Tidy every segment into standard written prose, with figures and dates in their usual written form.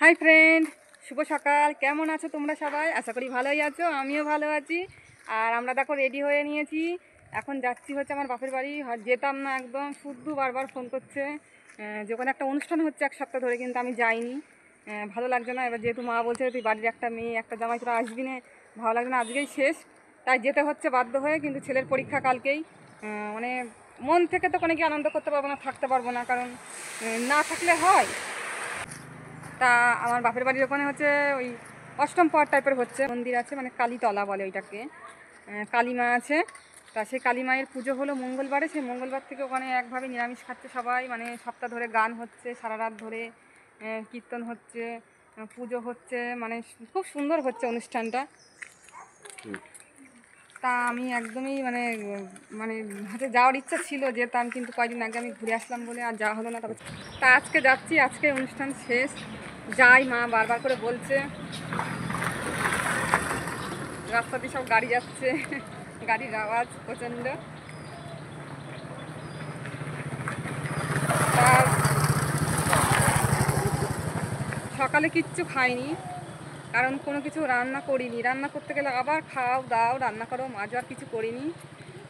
Hi friend, শুভ সকাল। কেমন আছো তোমরা সবাই? আশা করি ভালোই আছো, আমিও ভালো আছি। আর আমরা দেখো রেডি হয়ে নিয়েছি, এখন যাচ্ছি হচ্ছে আমার বাপের বাড়ি। যেতাম না একদম, শুধু বারবার ফোন করছে যে ওখানে একটা অনুষ্ঠান হচ্ছে 1 সপ্তাহ ধরে, কিন্তু আমি যাইনি, ভালো লাগছে না। এবার যেহেতু মা বলছে তুই বাড়ির একটা মেয়ে, একটা জামাই, তোরা আসবি না, ভালো লাগছে না, আজকেই শেষ, তাই যেতে হচ্ছে বাধ্য হয়ে। কিন্তু ছেলের পরীক্ষা কালকেই, মানে মন থেকে তো কোনো কি আনন্দ করতে পারবো না, থাকতে পারবো না, কারণ না থাকলে হয়। তা আমার বাপের বাড়ির ওখানে হচ্ছে ওই অষ্টম পাহাড় টাইপের হচ্ছে, মন্দির আছে, মানে কালীতলা বলে ওইটাকে, কালী মা আছে। তা সেই কালী মায়ের পুজো হলো মঙ্গলবারে, সেই মঙ্গলবার থেকে ওখানে একভাবে নিরামিষ খাচ্ছে সবাই, মানে সপ্তাহ ধরে গান হচ্ছে, সারা রাত ধরে কীর্তন হচ্ছে, পুজো হচ্ছে, মানে খুব সুন্দর হচ্ছে অনুষ্ঠানটা। তা আমি একদমই মানে মানে হাতে যাওয়ার ইচ্ছা ছিল, যেতাম, কিন্তু কয়েকদিন আগে আমি ঘুরে আসলাম বলে আর যাওয়া হলো না। তবে তা আজকে যাচ্ছি, আজকে অনুষ্ঠান শেষ, যাই, মা বারবার করে বলছে। রাস্তা দিয়ে সব গাড়ি যাচ্ছে, গাড়ির আওয়াজ প্রচণ্ড। তার সকালে কিচ্ছু খাইনি, কারণ কোনো কিছু রান্না করিনি। রান্না করতে গেলে আবার খাও দাও, রান্না করো, মাজো, আর কিছু করিনি।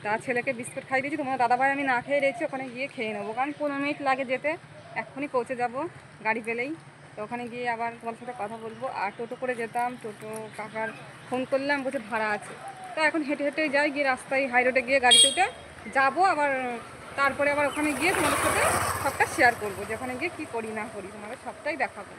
তা ছেলেকে বিস্কুট খাই দিয়েছি, তোমার দাদাভাই আমি না খেয়ে রয়েছি, ওখানে গিয়ে খেয়ে নেবো, কারণ 15 মিনিট লাগে যেতে, এক্ষুনি পৌঁছে যাব গাড়ি পেলেই। তো ওখানে গিয়ে আবার তোমার সাথে কথা বলবো। আর টোটো করে যেতাম, টোটো কাকার ফোন করলাম, বলছে ভাড়া আছে। তা এখন হেঁটে হেঁটে যাই, গিয়ে রাস্তায় হাই রোডে গিয়ে গাড়িতে উঠে যাবো আবার, তারপরে আবার ওখানে গিয়ে তোমাদের সাথে সবটা শেয়ার করবো, যে ওখানে গিয়ে কী করি না করি, তোমাদের সবটাই দেখাবো।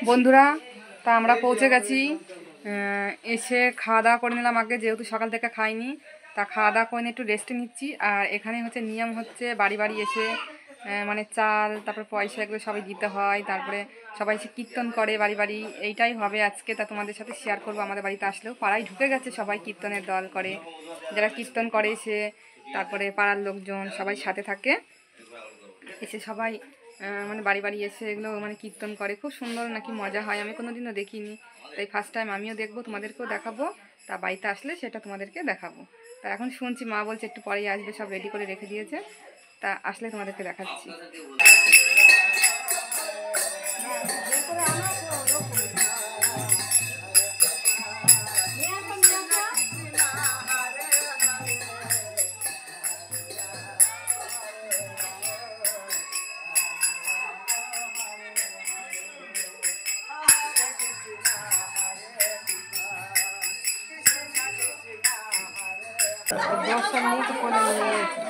বন্ধুরা, তা আমরা পৌঁছে গেছি। এসে খাওয়া দাওয়া করে নিলাম আগে, যেহেতু সকাল থেকে খাইনি। তা খাওয়া দাওয়া করে নিয়ে একটু রেস্টে নিচ্ছি। আর এখানে হচ্ছে নিয়ম হচ্ছে, বাড়ি বাড়ি এসে মানে চাল, তারপর পয়সা, এগুলো সবাই দিতে হয়। তারপরে সবাই এসে কীর্তন করে বাড়ি বাড়ি, এইটাই হবে আজকে। তা তোমাদের সাথে শেয়ার করবো। আমাদের বাড়িতে আসলেও পাড়ায় ঢুকে গেছে সবাই, কীর্তনের দল করে, যারা কীর্তন করে সে, তারপরে পাড়ার লোকজন সবাই সাথে থাকে, এসে সবাই মানে বাড়ি বাড়ি এসে এগুলো মানে কীর্তন করে। খুব সুন্দর নাকি মজা হয়, আমি কোনোদিনও দেখিনি, তাই ফার্স্ট টাইম আমিও দেখবো, তোমাদেরকেও দেখাবো। তা বাড়িতে আসলে সেটা তোমাদেরকে দেখাবো। তা এখন শুনছি মা বলছে একটু পরেই আসবে, সব রেডি করে রেখে দিয়েছে। তা আসলে তোমাদেরকে দেখাচ্ছি। দর্শন নিয়ে তো করে নিয়েছে।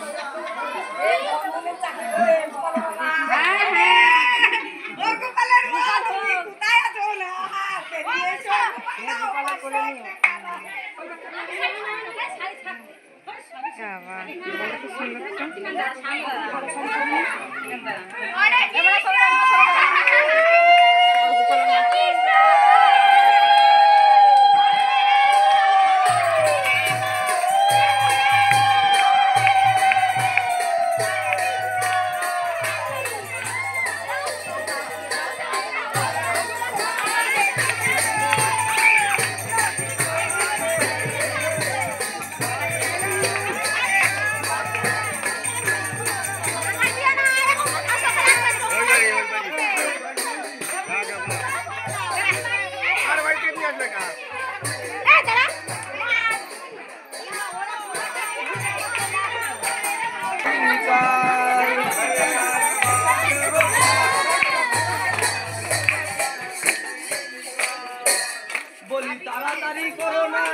বলি তাড়াতাড়ি করো না,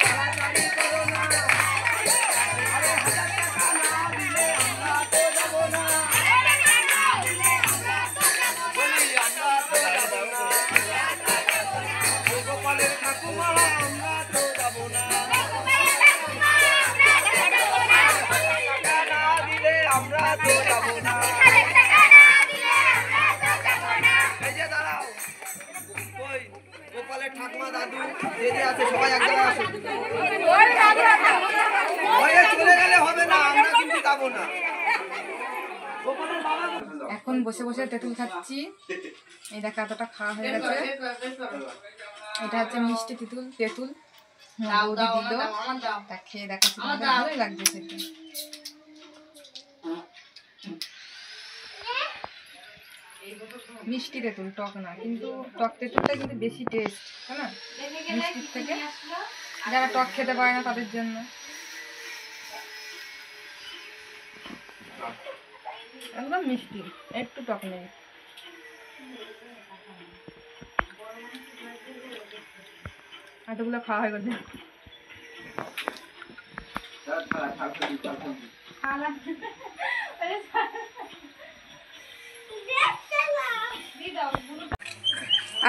তাড়াতাড়ি করো না, আরে 1000 টাকা না দিলে আমরা তো যাবো না, বলি আমরা তো যাবো না, গোপালের ঠাকুমা আমরা তো যাবো না, টাকা না দিলে আমরা তো যাবো না। এই যে দাঁড়াও, কই গোপালের ঠাকুমা দাদু যে যে আছে সবাই এক জায়গায় আসুন। ভয়ে চলে গেলে হবে না, আমরা কিন্তু যাবো না। এখন বসে বসে তেঁতুল খাচ্ছি। এই দেখো এতটা খাওয়া হয়ে গেছে। এটা হচ্ছে মিষ্টি তেঁতুল তেঁতুল বৌদি দিল, তা খেয়ে দেখাচ্ছি, ভালোই লাগছে খেতে। মিষ্টি তেঁতুল, টক না, কিন্তু টক তেঁতুলটা কিন্তু বেশি টেস্ট, তাই না মিষ্টির থেকে। যারা টক খেতে পারে না তাদের জন্য। একদম মিষ্টি, একটু টক নেই। এতগুলো খাওয়া হয়ে গেছে।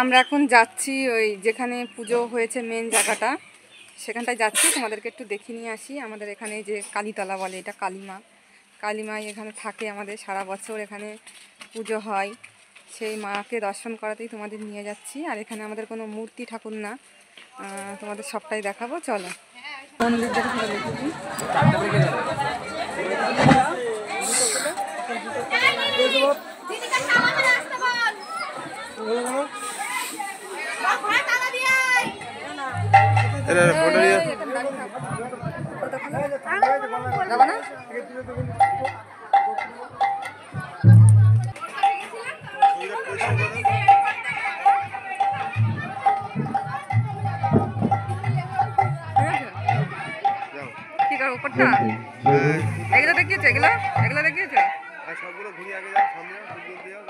আমরা এখন যাচ্ছি ওই যেখানে পুজো হয়েছে মেন জায়গাটা, সেখানটায় যাচ্ছি। তোমাদেরকে একটু দেখিয়ে নিয়ে আসি। আমাদের এখানে যে কালীতলা বলে, এটা কালীমা, কালীমাই এখানে থাকে। আমাদের সারা বছর এখানে পুজো হয়, সেই মাকে দর্শন করাতেই তোমাদের নিয়ে যাচ্ছি। আর এখানে আমাদের কোনো মূর্তি ঠাকুর না, তোমাদের সবটাই দেখাবো। চলো মন্দির দেখে যাবো না। কি করো উপরটা? এগুলো দেখিয়েছো? এগুলো দেখিয়েছো? সবগুলো ঘুরিয়ে আগে যাও, সামনে দিয়েও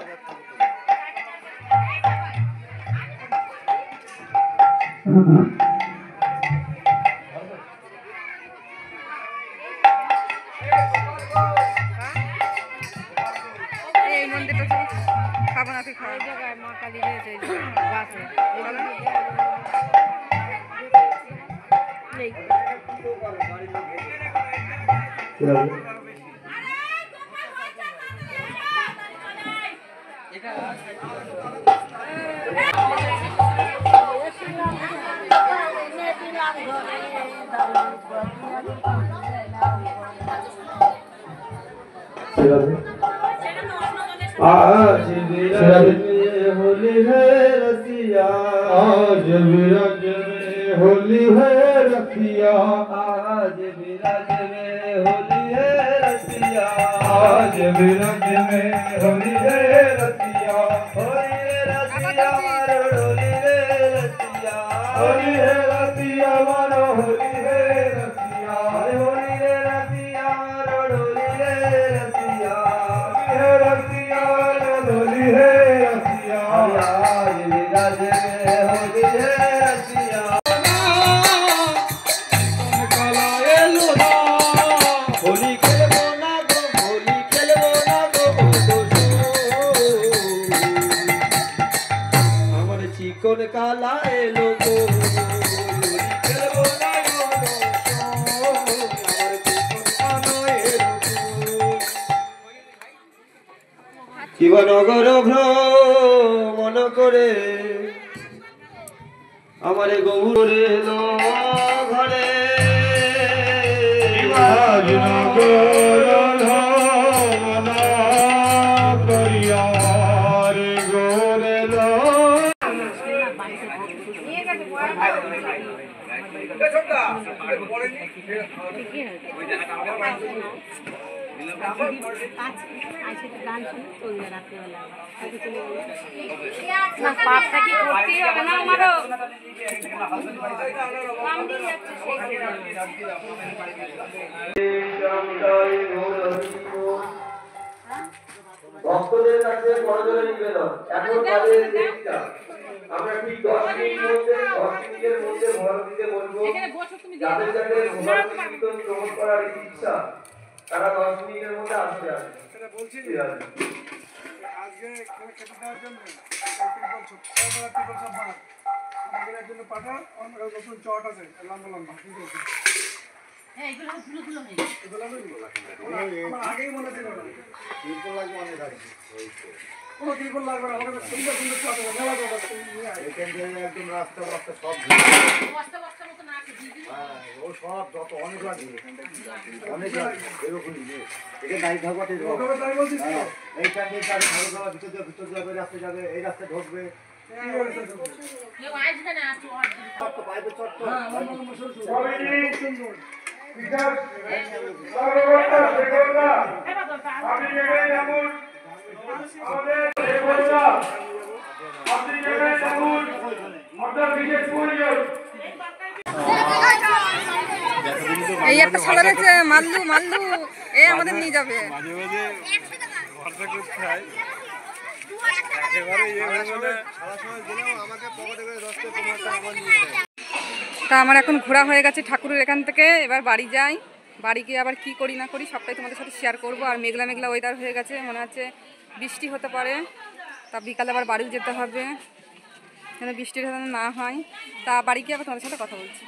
এই মন্দিরটা তো খাবো না, তুই খাওয়া জায়গায় মা কালী রয়েছে। आज विराज में होली है रसिया, आज विराज में होली है रसिया, आज विराज में होली है रसिया, आज विराज में होली है रसिया, होली है रसिया मारो होली है रसिया, होली है रसिया मारो होली है रसिया, होली है रसिया मारो होली है रसिया, रसिया होली है रसिया, आज विराज में होली है रसिया। होली खेलबो ना गो, होली खेलबो ना गो, আমার চিকন কালা এলো গো, হোলি খেলবো না গো, আমার চিকন কালা এলো গো। শিবনগর ভ্রমণ করে আমারে গৌর এলো ঘরে, শিবনগর ভ্রমণ করিয়া রে গৌর এলো। না পাপটা কি করতেই হবে না আমারও? ভক্তদের কাছে করজোড়ে নিবেদন এখন বাজে 1টা আমরা ঠিক 10 মিনিটের মধ্যে ঘর দিতে বলবো যাদের যাদের ঘোষার কীর্তন গ্রহণ করার ইচ্ছা তারা 10 মিনিটের মধ্যে আসতে আসবে সেটা বলছি ঠিক আছে আজকে এখানে কেটে দেওয়ার জন্য ত্রিপল সব বার আমাদের একজন্য পাঠা আমার নতুন চট আছে লম্বা লম্বা কিন্তু এগুলো আমার আগেই মনে ছিল না ত্রিপল লাগবে অনেক আগে কোনো ত্রিপল লাগবে না আমাদের সুন্দর সুন্দর চট আছে মেলা চট আছে এখান থেকে একদম রাস্তা রাস্তা সব ও সব যত অনেক লাগে অনেক লাগে এরকমই এটা গাড়ি ঢাকাতে তাই বলছিস এইটা দিয়ে গাড়ি ঢাকা ভিতর যাবে রাস্তা যাবে এই রাস্তা ঢুকবে পাইপে চট এই একটা ছেলে রয়েছে মাল্লু মাল্লু এ আমাদের নিয়ে যাবে। মাঝে মাঝে ভরসা করতে হয় একেবারে সারা সময় গেলেও আমাকে পকেটে করে 10 থেকে 15 টাকা আমার নিয়ে যায়। তা আমার এখন ঘোরা হয়ে গেছে ঠাকুরের এখান থেকে, এবার বাড়ি যাই। বাড়ি গিয়ে আবার কি করি না করি সবটাই তোমাদের সাথে শেয়ার করব। আর মেঘলা মেঘলা ওয়েদার হয়ে গেছে, মনে হচ্ছে বৃষ্টি হতে পারে। তা বিকালে আবার বাড়িও যেতে হবে যেন বৃষ্টির যেন না হয়। তা বাড়ি গিয়ে আবার তোমাদের সাথে কথা বলছি।